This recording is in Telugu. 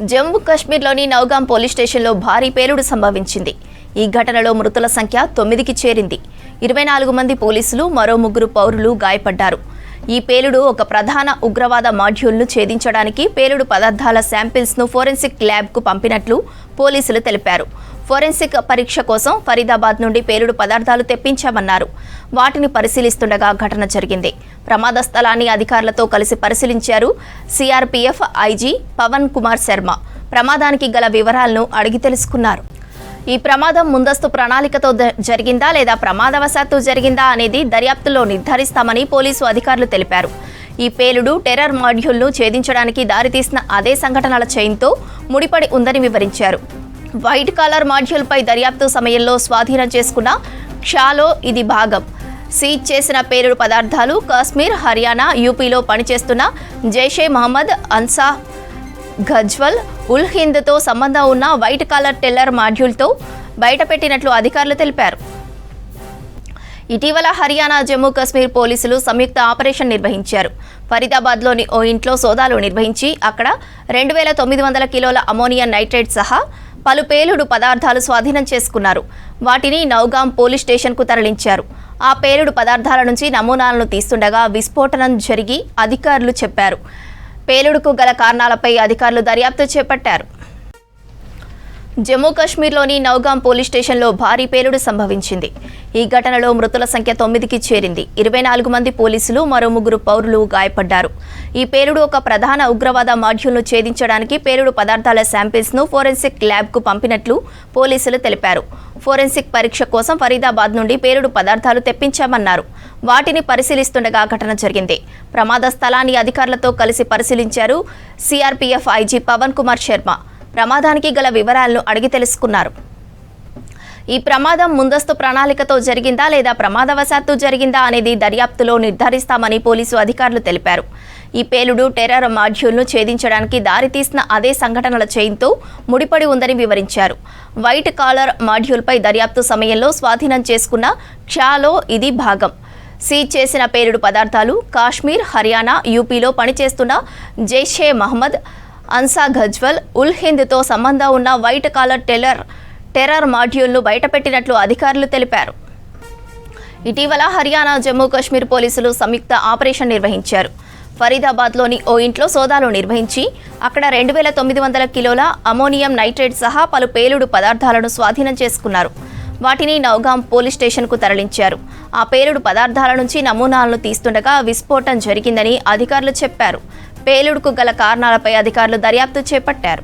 జమ్మూ కాశ్మీర్లోని నౌగాం పోలీస్ స్టేషన్లో భారీ పేలుడు సంభవించింది. ఈ ఘటనలో మృతుల సంఖ్య 9కి చేరింది. 24 మంది పోలీసులు, మరో 3 పౌరులు గాయపడ్డారు. ఈ పేలుడు ఒక ప్రధాన ఉగ్రవాద మాడ్యూల్ను ఛేదించడానికి పేలుడు పదార్థాల శాంపిల్స్ను ఫోరెన్సిక్ ల్యాబ్కు పంపినట్లు పోలీసులు తెలిపారు. ఫోరెన్సిక్ పరీక్ష కోసం ఫరీదాబాద్ నుండి పేలుడు పదార్థాలు తెప్పించామన్నారు. వాటిని పరిశీలిస్తుండగా ఘటన జరిగింది. ప్రమాద స్థలాన్ని అధికారులతో కలిసి పరిశీలించారు సిఆర్పీఎఫ్ ఐజీ పవన్ కుమార్ శర్మ. ప్రమాదానికి గల వివరాలను అడిగి తెలుసుకున్నారు. ఈ ప్రమాదం ముందస్తు ప్రణాళికతో జరిగిందా లేదా ప్రమాదవశాత్తు జరిగిందా అనేది దర్యాప్తులో నిర్ధారిస్తామని పోలీసు అధికారులు తెలిపారు. ఈ పేలుడు టెర్రర్ మాడ్యూల్ను ఛేదించడానికి దారితీసిన అదే సంఘటనల చైన్తో ముడిపడి ఉందని వివరించారు. వైట్ కాలర్ మాడ్యూల్పై దర్యాప్తు సమయంలో స్వాధీనం చేసుకున్న క్షాలో ఇది భాగం. సీజ్ చేసిన పేలుడు పదార్థాలు కాశ్మీర్, హర్యానా, యూపీలో పనిచేస్తున్న జైషే మహమ్మద్, అన్సా ఘజ్వల్, ఉల్ హింద్తో సంబంధం ఉన్న వైట్ కాలర్ టెర్రర్ మాడ్యూల్తో బయటపెట్టినట్లు అధికారులు తెలిపారు. ఇటీవల హర్యానా, జమ్మూ కాశ్మీర్ పోలీసులు సంయుక్త ఆపరేషన్ నిర్వహించారు. ఫరీదాబాద్లోని ఓ ఇంట్లో సోదాలు నిర్వహించి అక్కడ 2900 కిలోల అమోనియం నైట్రేట్ సహా పలు పేలుడు పదార్థాలు స్వాధీనం చేసుకున్నారు. వాటిని నౌగాం పోలీస్ స్టేషన్కు తరలించారు. ఆ పేలుడు పదార్థాల నుంచి నమూనాలను తీస్తుండగా విస్ఫోటనం జరిగి అధికారులు చెప్పారు. పేలుడుకు గల కారణాలపై అధికారులు దర్యాప్తు చేపట్టారు. జమ్మూ కాశ్మీర్లోని నౌగాం పోలీస్ స్టేషన్లో భారీ పేలుడు సంభవించింది. ఈ ఘటనలో మృతుల సంఖ్య 9కి చేరింది. 24 మంది పోలీసులు, మరో 3 పౌరులు గాయపడ్డారు. ఈ పేలుడు ఒక ప్రధాన ఉగ్రవాద మాడ్యూల్ను ఛేదించడానికి పేలుడు పదార్థాల శాంపిల్స్ను ఫోరెన్సిక్ ల్యాబ్కు పంపినట్లు పోలీసులు తెలిపారు. ఫోరెన్సిక్ పరీక్ష కోసం ఫరీదాబాద్ నుండి పేలుడు పదార్థాలు తెప్పించామన్నారు. వాటిని పరిశీలిస్తుండగా ఘటన జరిగింది. ప్రమాద స్థలాన్ని అధికారులతో కలిసి పరిశీలించారు సిఆర్పీఎఫ్ ఐజీ పవన్ కుమార్ శర్మ. ప్రమాదానికి గల వివరాలను అడిగి తెలుసుకున్నారు. ఈ ప్రమాదం ముందస్తు ప్రణాళికతో జరిగిందా లేదా ప్రమాదవశాత్తు జరిగిందా అనేది దర్యాప్తులో నిర్ధారిస్తామని పోలీసు అధికారులు తెలిపారు. ఈ పేలుడు టెర్రర్ మాడ్యూల్ను ఛేదించడానికి దారితీసిన అదే సంఘటనల చైన్తో ముడిపడి ఉందని వివరించారు. వైట్ కాలర్ మాడ్యూల్పై దర్యాప్తు సమయంలో స్వాధీనం చేసుకున్న క్షాలో ఇది భాగం. సీజ్ చేసిన పేలుడు పదార్థాలు కాశ్మీర్, హర్యానా, యూపీలో పనిచేస్తున్న జైషే మహమ్మద్, అన్సా ఘజ్వల్, ఉల్ హింద్తో సంబంధం ఉన్న వైట్ కాలర్ టెర్రర్ మాడ్యూల్ను బయటపెట్టినట్లు అధికారులు తెలిపారు. ఇటీవల హర్యానా, జమ్మూ కాశ్మీర్ పోలీసులు సంయుక్త ఆపరేషన్ నిర్వహించారు. ఫరీదాబాద్లోని ఓ ఇంట్లో సోదాలు నిర్వహించి అక్కడ 2900 కిలోల అమోనియం నైట్రేట్ సహా పలు పేలుడు పదార్థాలను స్వాధీనం చేసుకున్నారు. వాటిని నౌగాం పోలీస్ స్టేషన్కు తరలించారు. ఆ పేలుడు పదార్థాల నుంచి నమూనాలను తీస్తుండగా విస్ఫోటనం జరిగిందని అధికారులు చెప్పారు. పేలుడుకు గల కారణాలపై అధికారులు దర్యాప్తు చేపట్టారు.